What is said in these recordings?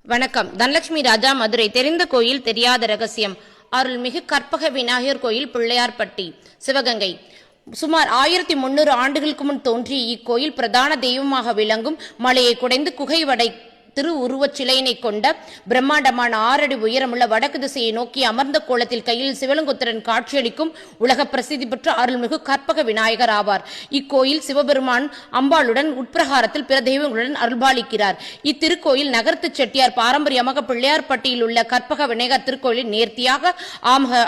வணக்கம். தனலட்சுமி ராஜா, மதுரை. தெரிந்த கோயில் தெரியாத ரகசியம். அருள்மிகு கற்பக விநாயகர் கோயில், பிள்ளையார்பட்டி, சிவகங்கை. சுமார் 1300 ஆண்டுகளுக்கு முன் தோன்றிய இக்கோயில் பிரதான தெய்வமாக விளங்கும் மலையை குடைந்து குகைவடை திரு உருவச் சிலையினை கொண்ட பிரம்மாண்டமான 6 அடி உயரமுள்ள வடக்கு திசையை நோக்கி அமர்ந்த கோலத்தில் கையில் சிவலிங்கத்துடன் காட்சியளிக்கும் உலக பிரசித்தி பெற்ற அருள்மிகு கற்பக விநாயகர் ஆவார். இக்கோயில் சிவபெருமான் அம்பாளுடன் உட்பிரகாரத்தில் பிற தெய்வங்களுடன் அருள்பாலிக்கிறார். இத்திருக்கோயில் நகரத்து செட்டியார் பாரம்பரியமாக பிள்ளையார்பட்டியில் உள்ள கற்பக விநாயகர் திருக்கோயிலில் நேர்த்தியாக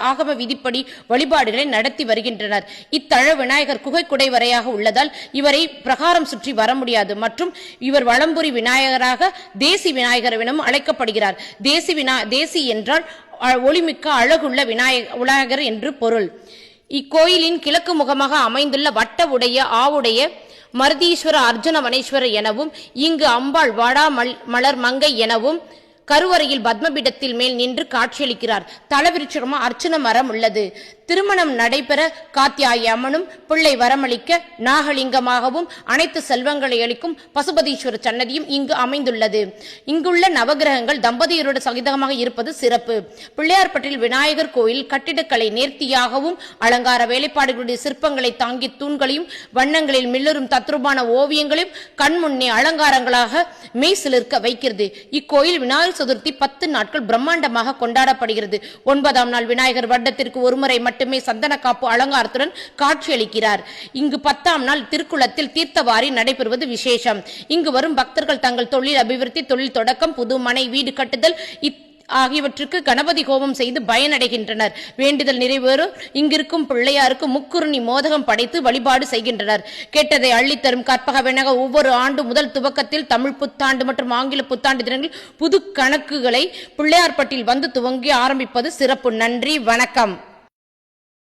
ஆகம விதிப்படி வழிபாடுகளை நடத்தி வருகின்றனர். இத்தழ விநாயகர் குகை குடைவரையாக உள்ளதால் இவரை பிரகாரம் சுற்றி வர முடியாது மற்றும் இவர் வலம்புரி விநாயகராக தேசி விநாயகர் எனவும் அழைக்கப்படுகிறார். தேசி என்றால் ஒளிமிக்க அழகுள்ள விநாயகர் என்று பொருள். இக்கோயிலின் கிழக்கு முகமாக அமைந்துள்ள வட்ட உடைய ஆவுடைய மருதீஸ்வர அர்ஜுனவனேஸ்வரர் எனவும், இங்கு அம்பாள் வாடா மலர் மங்கை எனவும், கருவறையில் பத்மபீடத்தில் மேல் நின்று காட்சியளிக்கிறார். தலவிருட்சமா அர்ச்சன மரம் உள்ளது. திருமணம் நடைபெற காத்தியாய அம்மனும், பிள்ளை வரமளிக்க நாகலிங்கமாகவும், அனைத்து செல்வங்களை அளிக்கும் பசுபதீஸ்வர சன்னதியும் இங்கு அமைந்துள்ளது. இங்குள்ள நவகிரகங்கள் தம்பதியரோடு சகிதமாக இருப்பது சிறப்பு. பிள்ளையார்பட்டியில் விநாயகர் கோயில் கட்டிடக்கலை நேர்த்தியாகவும் அலங்கார வேலைப்பாடுகளுடைய சிற்பங்களை தாங்கிய தூண்களையும் வண்ணங்களில் மில்லரும் தத்ரூபான ஓவியங்களையும் கண்முன்னே அலங்காரங்களாக மெய் சிலிர்க்க வைக்கிறது. இக்கோயில் விநாயகர் சதுர்த்தி 10 நாட்கள் பிரம்மாண்டமாக கொண்டாடப்படுகிறது. 9ஆம் நாள் விநாயகர் வருடத்திற்கு ஒருமுறை மட்டுமே சந்தன காப்பு அலங்காரத்துடன் காட்சியளிக்கிறார். இங்கு 10ஆம் நாள் திருக்குளத்தில் தீர்த்தவாரி நடைபெறுவது விசேஷம். இங்கு வரும் பக்தர்கள் தங்கள் தொழில் அபிவிருத்தி, தொழில் தொடக்கம், புது மனை வீடு கட்டுதல் ஆகியவற்றுக்கு கணபதி ஹோமம் செய்து பயனடைகின்றனர். வேண்டுதல் நிறைவேறும் இங்கிருக்கும் பிள்ளையாருக்கு முக்குருணி மோதகம் படைத்து வழிபாடு செய்கின்றனர். கேட்டதை அள்ளித்தரும் கற்பக விநாயகர் ஒவ்வொரு ஆண்டு முதல் துவக்கத்தில் தமிழ் புத்தாண்டு மற்றும் ஆங்கில புத்தாண்டு தினங்களில் புது கணக்குகளை பிள்ளையார்பட்டியில் வந்து துவங்கி ஆரம்பிப்பது சிறப்பு. நன்றி, வணக்கம்.